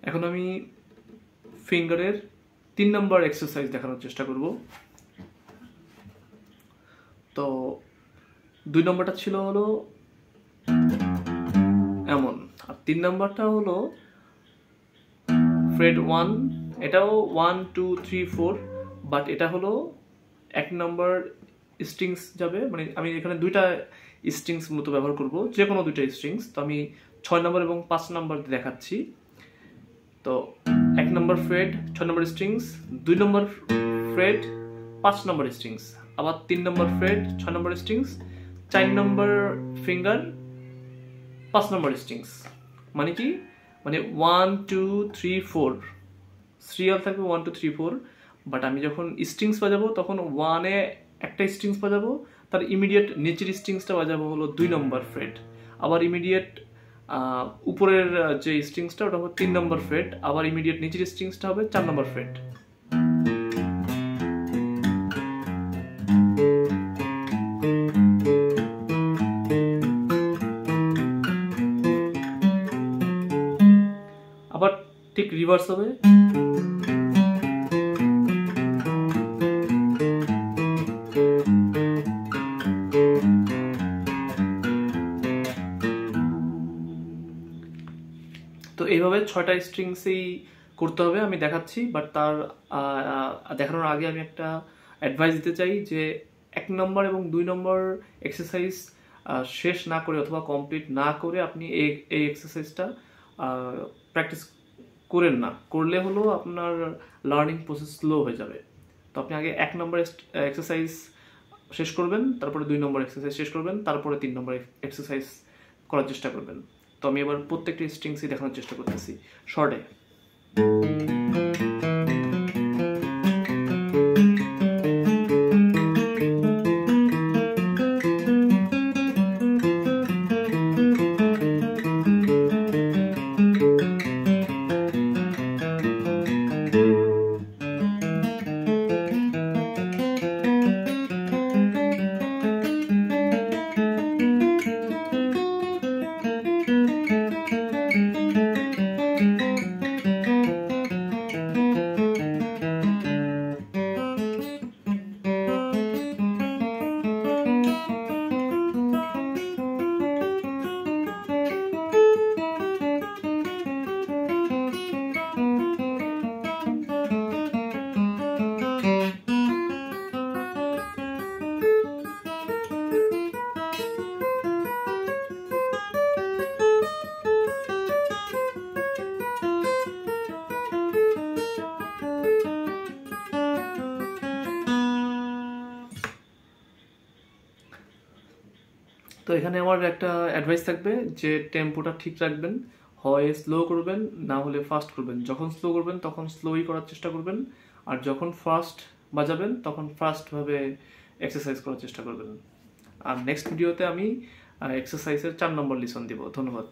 এখন আমি ফিঙ্গারের 3 নম্বর এক্সারসাইজ দেখানোর চেষ্টা করব। তো 2 নম্বরটা ছিল হলো এমন, আর 3 নম্বরটা হলো ফ্রেড 1, এটাও 1 2 3 4, বাট এটা হলো 1 নম্বর স্ট্রিংস যাবে, মানে আমি এখানে 2টা স্ট্রিংস মতো ব্যবহার করব, যে কোনো 2টা স্ট্রিংস। তো আমি 6 নম্বর এবং 5 নম্বর দেখাচ্ছি। তো 1 নম্বর ফ্রেড 6 নম্বর স্ট্রিংস, 2 নম্বর ফ্রেড 5 নম্বর স্ট্রিংস, আবার 3 নম্বর ফ্রেড 6 নম্বর স্ট্রিংস, 4 নম্বর ফিঙ্গার 5 নম্বর স্ট্রিংস। মানে কি, মানে 1 2 3 4 সিরিয়াল থাকবে 1 2 3 4, বাট আমি যখন স্ট্রিংস বাজাবো তখন 1 এ একটা স্ট্রিংস বাজাবো, তার ইমিডিয়েট নিচের স্ট্রিংসটা বাজাবো হলো 2 নম্বর ফ্রেড, আবার ইমিডিয়েট উপরের যে স্ট্রিংসটা ওটা হবে 3 নম্বর ফ্রেড, আবার ইমিডিয়েট নিচের স্ট্রিংসটা হবে 4 নম্বর ফ্রেড। আবার ঠিক রিভার্স হবে। তো এইভাবে 6টা স্ট্রিংসেই করতে হবে, আমি দেখাচ্ছি। বাট তার দেখানোর আগে আমি একটা অ্যাডভাইস দিতে চাই যে 1 নম্বর এবং 2 নম্বর এক্সারসাইজ শেষ না করে অথবা কমপ্লিট না করে আপনি এই এক্সারসাইজটা প্র্যাকটিস করেন না, করলে হলো আপনার লার্নিং প্রসেস স্লো হয়ে যাবে। তো আপনি আগে 1 নম্বর এক্সারসাইজ শেষ করবেন, তারপরে 2 নম্বর এক্সারসাইজ শেষ করবেন, তারপরে 3 নম্বর এক্সারসাইজ করার চেষ্টা করবেন। তো আমি এবার প্রত্যেকটা স্ট্রিংসই দেখানোর চেষ্টা করতেছি শর্টে। তো এখানে আমার একটা অ্যাডভাইস থাকবে যে টেম্পোটা ঠিক রাখবেন, হয় স্লো করবেন না হলে ফাস্ট করবেন। যখন স্লো করবেন তখন স্লোই করার চেষ্টা করবেন, আর যখন ফাস্ট বাজাবেন তখন ফাস্টভাবে এক্সারসাইজ করার চেষ্টা করবেন। আর নেক্সট ভিডিওতে আমি এক্সারসাইজের 4 নম্বর লিসন দিব। ধন্যবাদ।